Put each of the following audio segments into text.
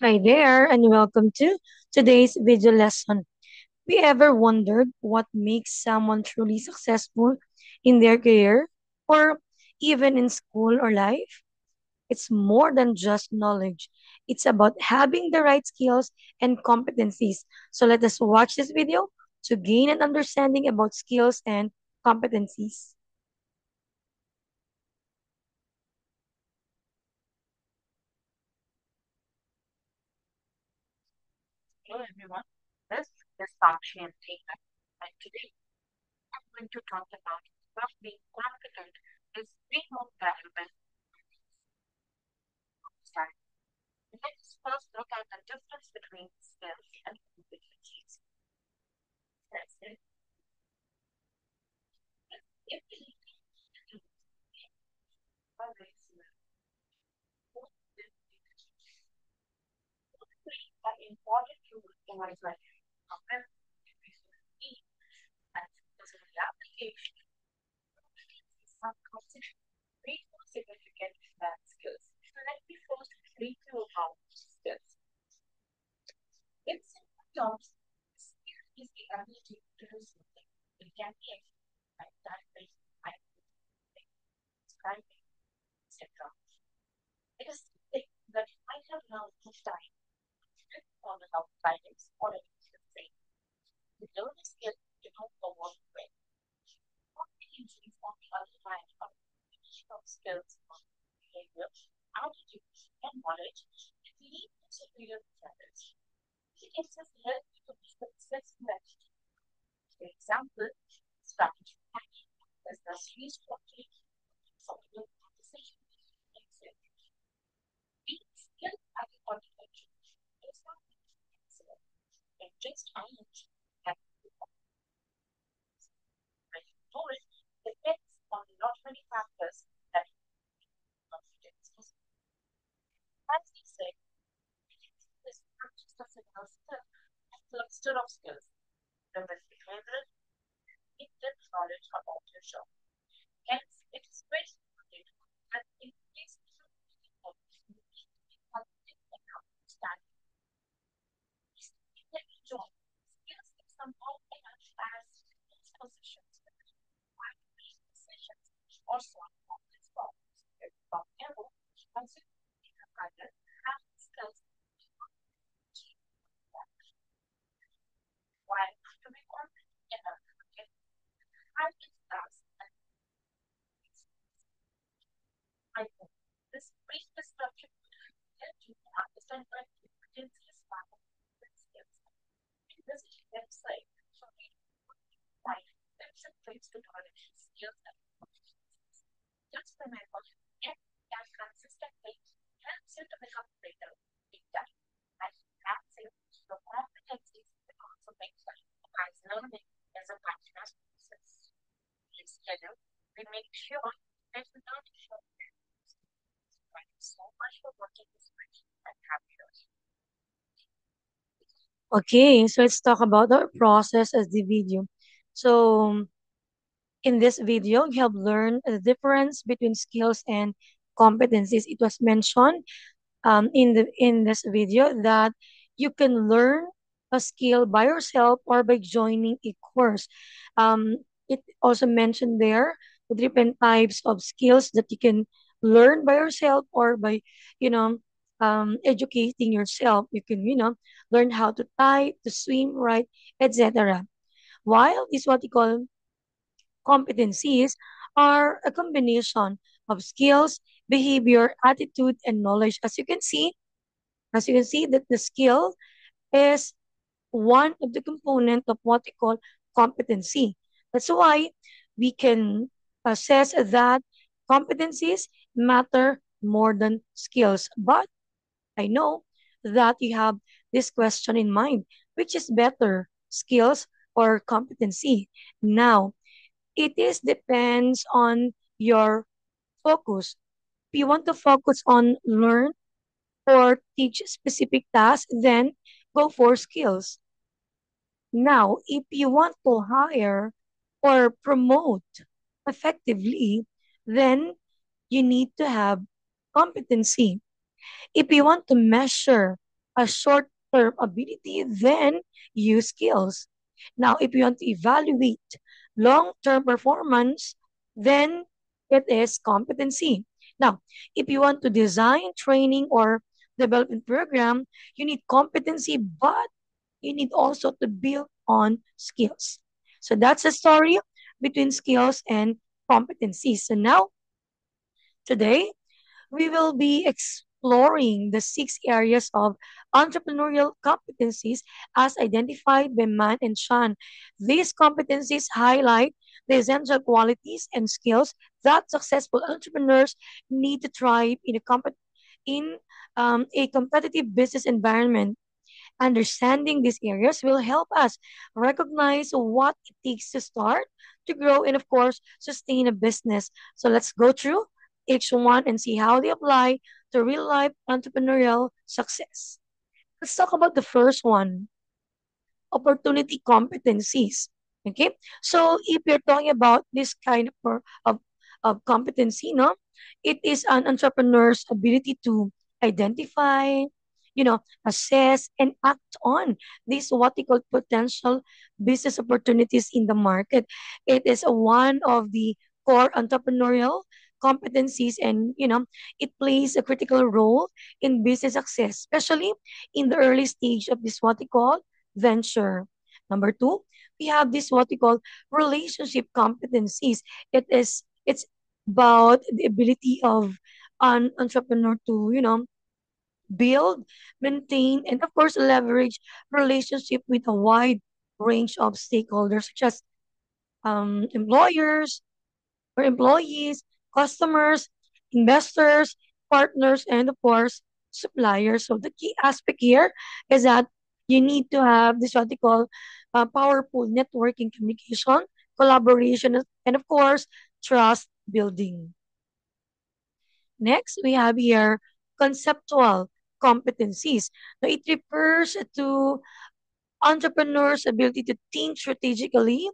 Hi there, and welcome to today's video lesson. Have you ever wondered what makes someone truly successful in their career or even in school or life? It's more than just knowledge. It's about having the right skills and competencies. So let us watch this video to gain an understanding about skills and competencies. Okay, so let's talk about our process as the video. So, in this video, you have learned the difference between skills and competencies. It was mentioned in this video that you can learn a skill by yourself or by joining a course. It also mentioned there the different types of skills that you can learn by yourself or by, you know, educating yourself. You can, learn how to type, to swim, right, etc. While is what you call competencies are a combination of skills, behavior, attitude, and knowledge. As you can see that the skill is one of the component of what we call competency. That's why we can assess that competencies matter more than skills. But I know that you have this question in mind, which is better, skills or competency? Now, it is depends on your focus. If you want to focus on learn or teach specific tasks, then go for skills. Now, if you want to hire or promote effectively, then you need to have competency. If you want to measure a short term ability, then use skills. Now, if you want to evaluate long term performance, then it is competency. Now, if you want to design training or development program, you need competency, but you need also to build on skills. So that's the story between skills and competencies. So now, today, we will be exploring the 6 areas of entrepreneurial competencies as identified by Mann and Chan. These competencies highlight the essential qualities and skills that successful entrepreneurs need to thrive in a competitive business environment. Understanding these areas will help us recognize what it takes to start, to grow, and of course, sustain a business. So let's go through each one and see how they apply to real life entrepreneurial success. Let's talk about the first one, opportunity competencies. Okay, so if you're talking about this kind of competency, no, it is an entrepreneur's ability to identify, assess and act on these what they call potential business opportunities in the market. It is one of the core entrepreneurial competencies, and it plays a critical role in business success, especially in the early stage of this what they call venture. Number two, we have this what we call relationship competencies. It's about the ability of an entrepreneur to, build, maintain, and of course leverage relationship with a wide range of stakeholders such as employers, for employees, customers, investors, partners, and of course, suppliers. So the key aspect here is that you need to have this what they call powerful networking communication, collaboration, and of course, trust building. Next, we have here conceptual competencies. Now, it refers to entrepreneurs' ability to think strategically,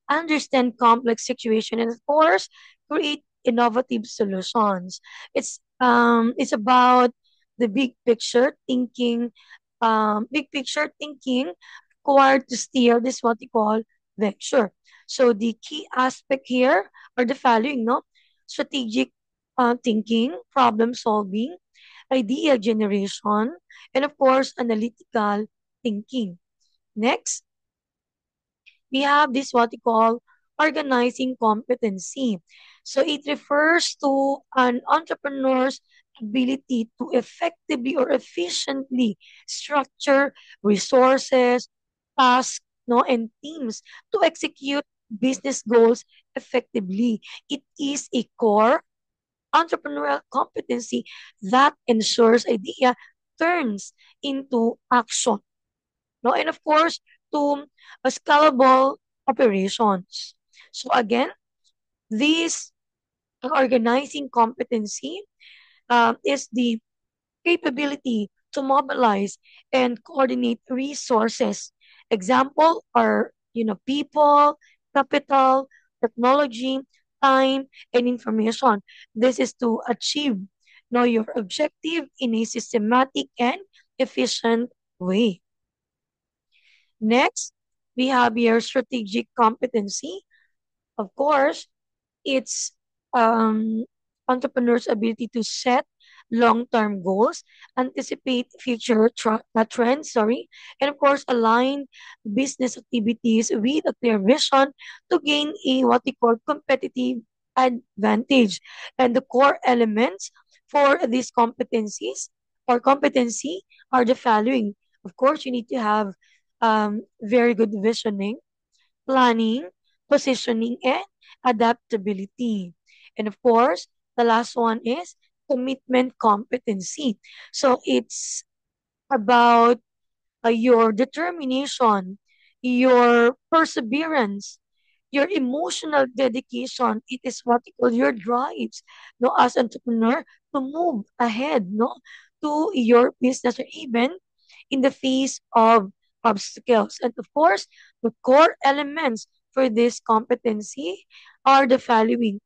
understand complex situations, and of course, create innovative solutions. It's about the big picture thinking required to steer this what we call venture. So the key aspect here are the following, no? Strategic thinking, problem solving, idea generation, and of course, analytical thinking. Next, we have this what we call organizing competency. So it refers to an entrepreneur's ability to effectively or efficiently structure resources, tasks, no, and teams to execute business goals effectively. It is a core entrepreneurial competency that ensures idea turns into action. No? And of course, to scalable operations. So again, this organizing competency is the capability to mobilize and coordinate resources. Example are, people, capital, technology, time, and information. This is to achieve know your objective in a systematic and efficient way. Next, we have your strategic competency. Of course, it's entrepreneurs' ability to set long-term goals, anticipate future trends, and of course align business activities with a clear vision to gain a what we call competitive advantage. And the core elements for these competencies or competency are the following. Of course, you need to have very good visioning, planning, positioning, and adaptability. And of course, the last one is commitment competency. So it's about your determination, your perseverance, your emotional dedication. It is what you call your drives, no, as entrepreneur to move ahead, no, to your business or even in the face of obstacles. And of course, the core elements for this competency are the following.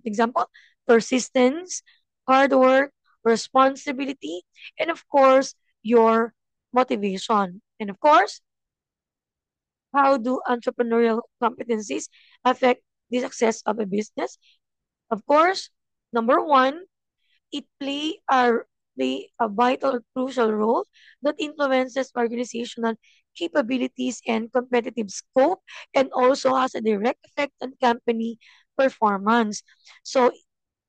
Example, persistence, hard work, responsibility, and of course, your motivation. And of course, how do entrepreneurial competencies affect the success of a business? Of course, number one, it play a vital or crucial role that influences organizational capabilities and competitive scope, and also has a direct effect on company performance. So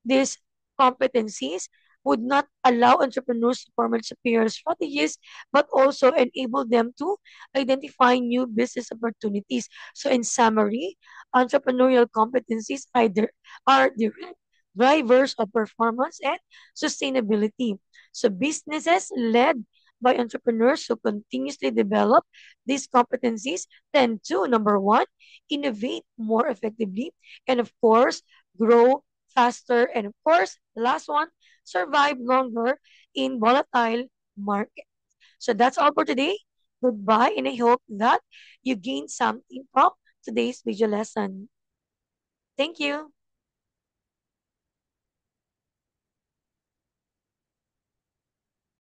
these competencies would not allow entrepreneurs to formulate superior strategies, but also enable them to identify new business opportunities. So, in summary, entrepreneurial competencies are direct drivers of performance and sustainability. So, businesses led by entrepreneurs who continuously develop these competencies tend to, number one, innovate more effectively, and of course, grow faster, and of course, the last one, survive longer in volatile market. So that's all for today. Goodbye, and I hope that you gained something from today's video lesson. Thank you.